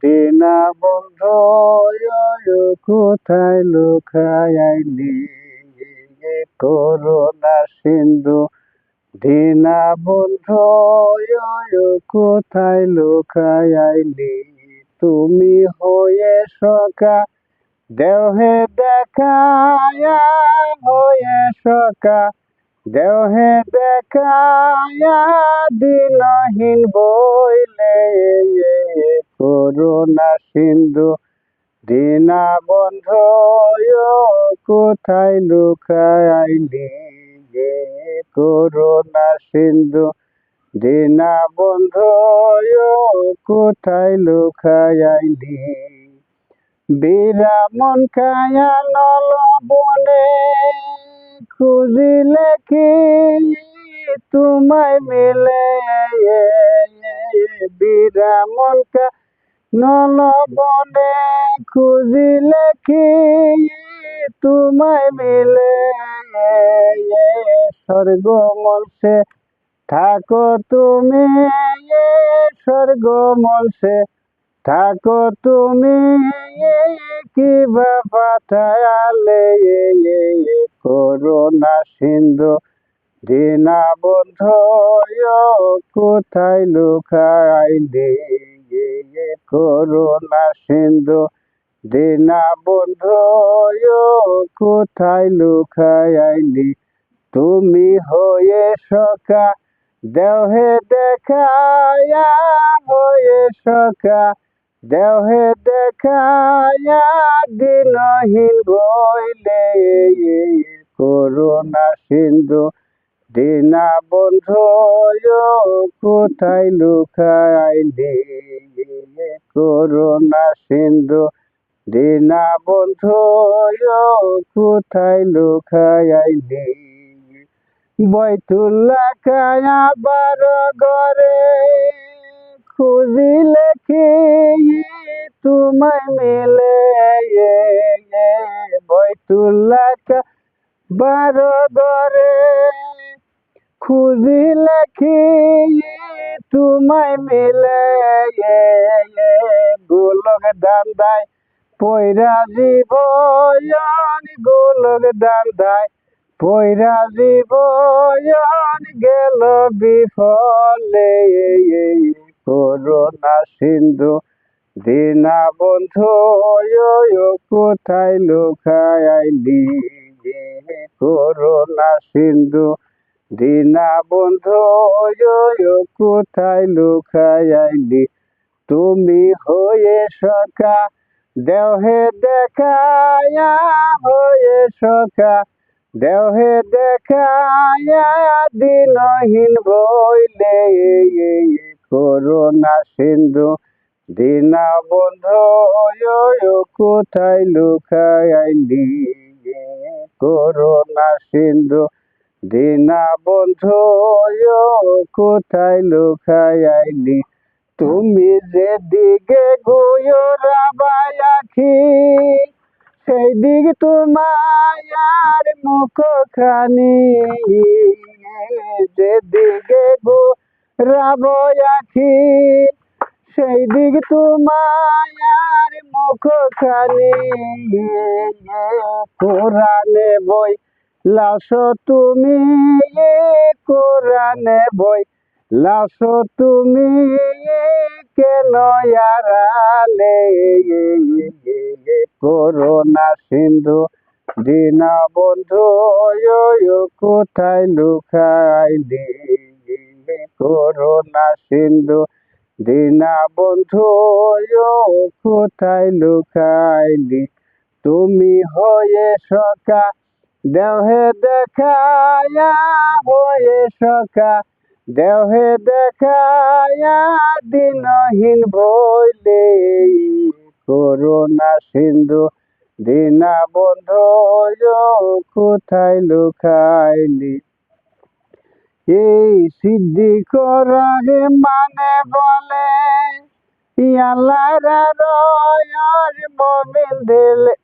দিনা বন্ধু কোথায় লুকাইলি করুণা সিন্ধু দিনা বন্ধু কোথায় লুকাইলি তুমি হয়ে সকা দেহে দেখায়া হয়ে সকা দেহে দেখায়া দিনহীন বইলে করুণা সিন্ধু দিনা বন্ধ কোথায় লুকাইলি করুণা সিন্ধু দিনা বন্ধ কোথায় লুকাইলি বিরামন কায়া নল বনে খুঁজিলে কি তোমায় মিলে বিরামন কা নল বনে খুঁজিলে কি তোমায় মিলে স্বর্গ মনসে থাকো তুমি স্বর্গ মনসে থাকো তুমি কিবা পাঠালে করুণা সিন্ধু দিনা বন্ধু কোথায় লুকাইলি করুণা সিন্ধু দিনা বন্ধু কোথায় লুকাইলি তুমি হয়ে সকা দেহে দেখায়া হয়ে সকা দেহে দেখায়া দিনহীন বইলে করুণা সিন্ধু দিনা বন্ধু কোথায় লুকাইলি করুণা সিন্ধু দিনা বন্ধু কোথায় লুকাইলি বৈতুল্লা কায়া বার গরে খুঁজিলে কি তোমায় মিলে বৈতুল্লা বার গরে খুঁজিলে কি তোমায় মিলে গোলক দান্দায় পয়রা জীবন গোলক দান্দায় পয়রা জীবন গেল বিফলে করুণা সিন্ধু দিনা বন্ধু কোথায় লুকাইলি করুণা সিন্ধু দিনা বন্ধু কোথায় লুকাইলি তুমি হয়ে সকা দেহে দেখায়া হয়ে সকা দেহে দেখায়া দিনহীন বইলে করুণা সিন্ধু দিনা বন্ধু কোথায় লুকাইলি করুণা সিন্ধু দিনা বন্ধু কোথায় লুকাইলি তুমি যেদিকে ঘুরাবাই আখি সেই দিক তোমার মুখখানি যেদিকে ঘুরাবাই আখি সেই দিক তোমার মুখখানি কোরআনে বই লাশ তুমি কোরআনে বই লাশ তুমি কেন আড়ালে করুণা সিন্ধু দিনা বন্ধু কোথায় লুকাইলি করুণা সিন্ধু দিনা বন্ধু কোথায় লুকাইলি তুমি হয়ে সকা দেহে দেখায়া হয়ে সকা দেহে দেখায়া দিনহীন বইলে করুণা সিন্ধু দিনা বন্ধু কোথায় লুকাইলি এই সিদ্ধি করারে মানে বলে আল্লাহর রয়ের মমিন দিলে